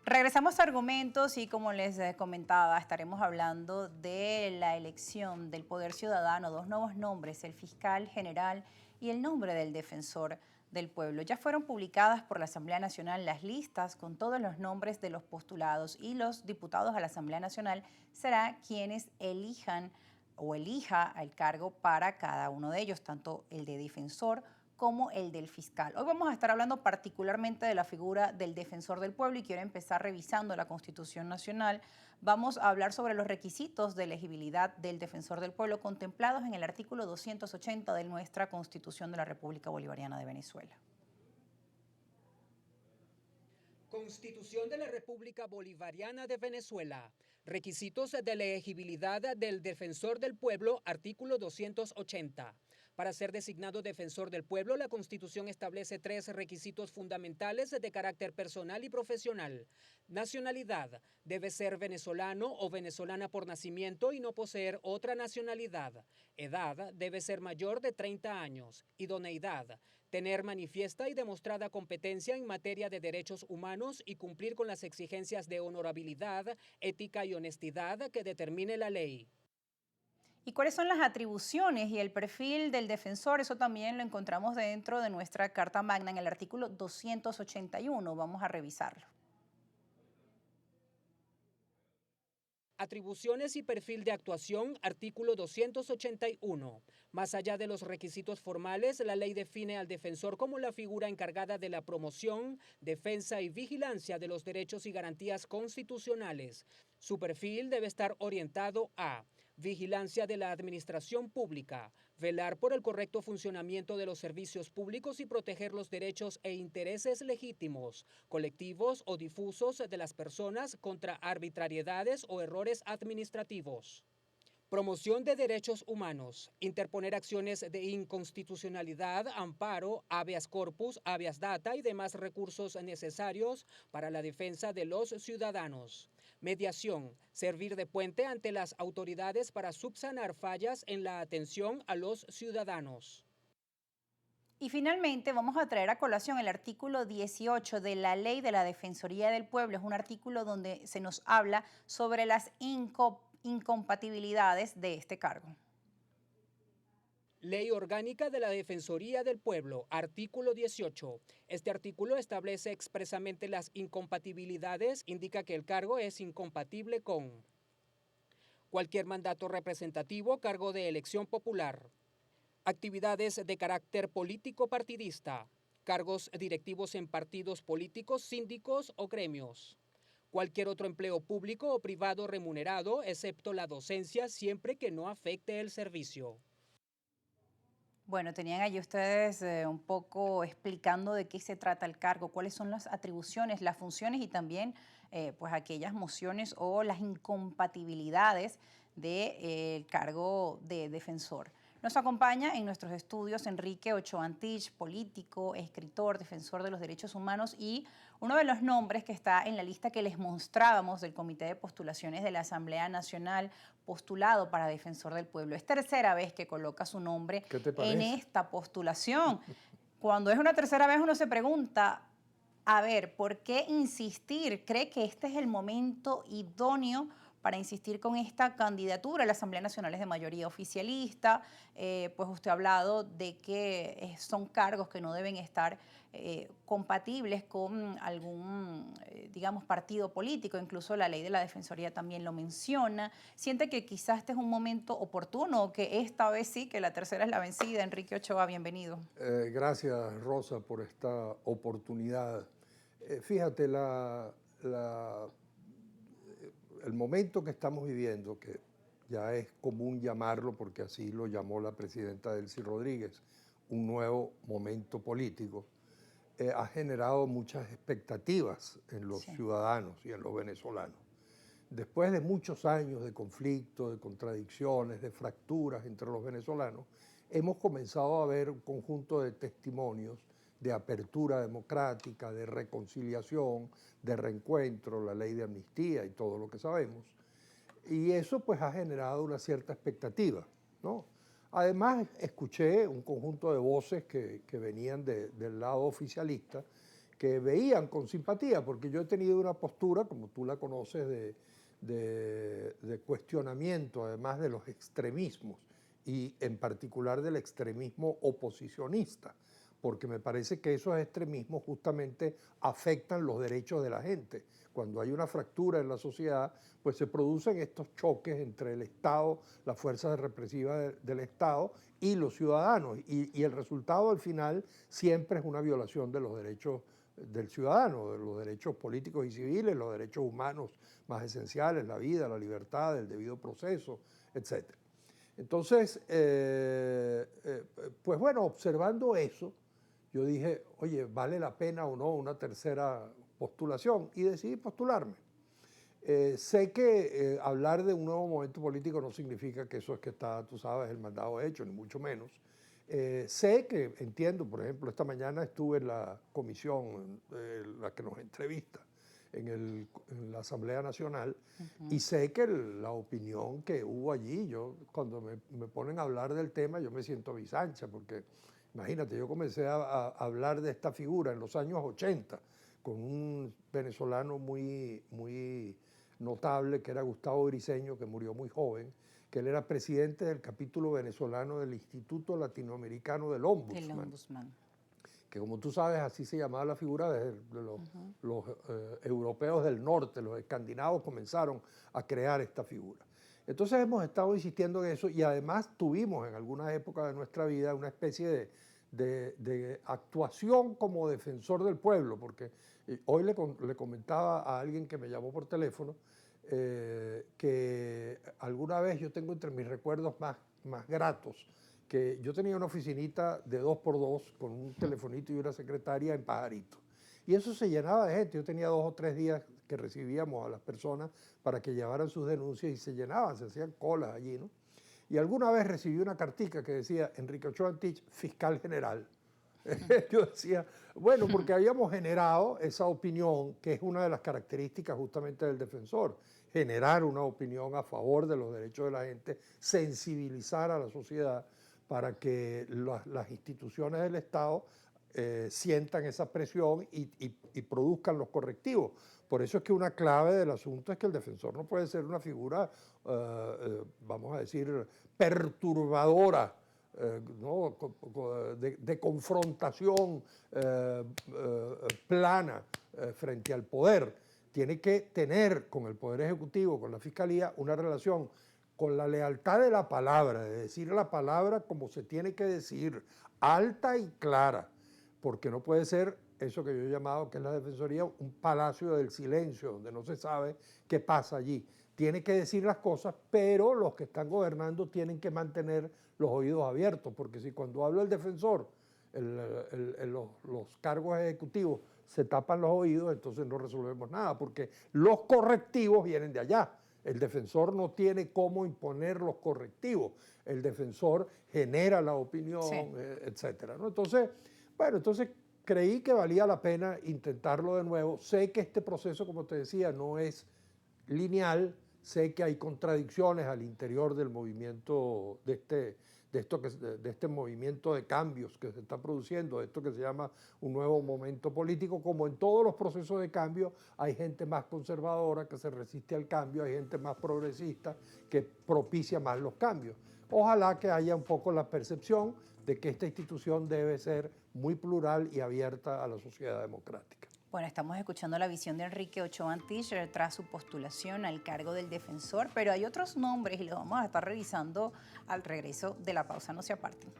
Regresamos a argumentos y como les comentaba, estaremos hablando de la elección del Poder Ciudadano, dos nuevos nombres, el fiscal general y el nombre del defensor del pueblo. Ya fueron publicadas por la Asamblea Nacional las listas con todos los nombres de los postulados y los diputados a la Asamblea Nacional serán quienes elijan o elija al cargo para cada uno de ellos, tanto el de defensor como el del fiscal. Hoy vamos a estar hablando particularmente de la figura del defensor del pueblo y quiero empezar revisando la Constitución Nacional. Vamos a hablar sobre los requisitos de elegibilidad del defensor del pueblo contemplados en el artículo 280 de nuestra Constitución de la República Bolivariana de Venezuela. Constitución de la República Bolivariana de Venezuela. Requisitos de elegibilidad del defensor del pueblo, artículo 280. Para ser designado defensor del pueblo, la Constitución establece 3 requisitos fundamentales de carácter personal y profesional. Nacionalidad. Debe ser venezolano o venezolana por nacimiento y no poseer otra nacionalidad. Edad. Debe ser mayor de 30 años. Idoneidad. Tener manifiesta y demostrada competencia en materia de derechos humanos y cumplir con las exigencias de honorabilidad, ética y honestidad que determine la ley. ¿Y cuáles son las atribuciones y el perfil del defensor? Eso también lo encontramos dentro de nuestra Carta Magna en el artículo 281. Vamos a revisarlo. Atribuciones y perfil de actuación, artículo 281. Más allá de los requisitos formales, la ley define al defensor como la figura encargada de la promoción, defensa y vigilancia de los derechos y garantías constitucionales. Su perfil debe estar orientado a vigilancia de la administración pública, velar por el correcto funcionamiento de los servicios públicos y proteger los derechos e intereses legítimos, colectivos o difusos de las personas contra arbitrariedades o errores administrativos. Promoción de derechos humanos, interponer acciones de inconstitucionalidad, amparo, habeas corpus, habeas data y demás recursos necesarios para la defensa de los ciudadanos. Mediación, servir de puente ante las autoridades para subsanar fallas en la atención a los ciudadanos. Y finalmente vamos a traer a colación el artículo 18 de la Ley de la Defensoría del Pueblo. Es un artículo donde se nos habla sobre las incompatibilidades de este cargo. Ley Orgánica de la Defensoría del Pueblo, artículo 18. Este artículo establece expresamente las incompatibilidades, indica que el cargo es incompatible con cualquier mandato representativo, cargo de elección popular, actividades de carácter político partidista, cargos directivos en partidos políticos, síndicos o gremios, cualquier otro empleo público o privado remunerado, excepto la docencia, siempre que no afecte el servicio. Bueno, tenían allí ustedes un poco explicando de qué se trata el cargo, cuáles son las atribuciones, las funciones y también pues aquellas mociones o las incompatibilidades del cargo de defensor. Nos acompaña en nuestros estudios Enrique Ochoa Antich, político, escritor, defensor de los derechos humanos y uno de los nombres que está en la lista que les mostrábamos del Comité de Postulaciones de la Asamblea Nacional postulado para defensor del pueblo. Es tercera vez que coloca su nombre en esta postulación. Cuando es una tercera vez uno se pregunta, a ver, ¿por qué insistir? ¿Cree que este es el momento idóneo para insistir con esta candidatura? La Asamblea Nacional es de mayoría oficialista, pues usted ha hablado de que son cargos que no deben estar compatibles con algún, digamos, partido político, incluso la ley de la Defensoría también lo menciona. ¿Siente que quizás este es un momento oportuno o que esta vez sí, que la tercera es la vencida? Enrique Ochoa, bienvenido. Gracias, Rosa, por esta oportunidad. Fíjate, el momento que estamos viviendo, que ya es común llamarlo, porque así lo llamó la presidenta Delcy Rodríguez, un nuevo momento político, ha generado muchas expectativas en los ciudadanos y en los venezolanos. Después de muchos años de conflicto, de contradicciones, de fracturas entre los venezolanos, hemos comenzado a ver un conjunto de testimonios de apertura democrática, de reconciliación, de reencuentro, la ley de amnistía y todo lo que sabemos. Y eso pues ha generado una cierta expectativa, ¿no? Además, escuché un conjunto de voces que venían del lado oficialista que veían con simpatía, porque yo he tenido una postura, como tú la conoces, de cuestionamiento, además de los extremismos, y en particular del extremismo oposicionista, porque me parece que esos extremismos justamente afectan los derechos de la gente. Cuando hay una fractura en la sociedad, pues se producen estos choques entre el Estado, las fuerzas represivas del Estado y los ciudadanos, y el resultado al final siempre es una violación de los derechos del ciudadano, de los derechos políticos y civiles, los derechos humanos más esenciales, la vida, la libertad, el debido proceso, etc. Entonces, pues bueno, observando eso, yo dije, oye, ¿vale la pena o no una tercera postulación? Y decidí postularme. Sé que hablar de un nuevo momento político no significa que eso es que está, tú sabes, el mandado hecho, ni mucho menos. Sé que, entiendo, por ejemplo, esta mañana estuve en la comisión, la que nos entrevista, en la Asamblea Nacional, y sé que la opinión que hubo allí, yo cuando me ponen a hablar del tema, yo me siento bisancha, porque imagínate, yo comencé a hablar de esta figura en los años 80, con un venezolano muy notable, que era Gustavo Briceño, que murió muy joven, que él era presidente del capítulo venezolano del Instituto Latinoamericano del El Ombudsman, ombudsman. que como tú sabes, así se llamaba la figura de los europeos del norte, los escandinavos comenzaron a crear esta figura. Entonces hemos estado insistiendo en eso y además tuvimos en algunas épocas de nuestra vida una especie de actuación como defensor del pueblo, porque hoy le comentaba a alguien que me llamó por teléfono que alguna vez yo tengo entre mis recuerdos más gratos, que yo tenía una oficinita de 2x2 con un telefonito y una secretaria en Pajarito. Y eso se llenaba de gente. Yo tenía 2 o 3 días que recibíamos a las personas para que llevaran sus denuncias y se llenaban, se hacían colas allí, ¿no? Y alguna vez recibí una cartica que decía Enrique Ochoa Antich, fiscal general. Yo decía, bueno, porque habíamos generado esa opinión, que es una de las características justamente del defensor, generar una opinión a favor de los derechos de la gente, sensibilizar a la sociedad para que las instituciones del Estado sientan esa presión y produzcan los correctivos. Por eso es que una clave del asunto es que el defensor no puede ser una figura, vamos a decir, perturbadora, ¿no? de confrontación plana frente al poder. Tiene que tener con el Poder Ejecutivo, con la Fiscalía, una relación con la lealtad de la palabra, de decir la palabra como se tiene que decir, alta y clara, porque no puede ser eso que yo he llamado, que es la Defensoría, un palacio del silencio, donde no se sabe qué pasa allí. Tiene que decir las cosas, pero los que están gobernando tienen que mantener los oídos abiertos, porque si cuando habla el defensor, los cargos ejecutivos se tapan los oídos, entonces no resolvemos nada, porque los correctivos vienen de allá. El defensor no tiene cómo imponer los correctivos. El defensor genera la opinión, sí, etcétera, ¿no? Entonces, bueno, creí que valía la pena intentarlo de nuevo. Sé que este proceso, como te decía, no es lineal. Sé que hay contradicciones al interior del movimiento, de este movimiento de cambios que se está produciendo, de esto que se llama un nuevo momento político. Como en todos los procesos de cambio, hay gente más conservadora que se resiste al cambio, hay gente más progresista que propicia más los cambios. Ojalá que haya un poco la percepción de que esta institución debe ser muy plural y abierta a la sociedad democrática. Bueno, estamos escuchando la visión de Enrique Ochoa Antich tras su postulación al cargo del defensor, pero hay otros nombres y los vamos a estar revisando al regreso de la pausa. No se aparten.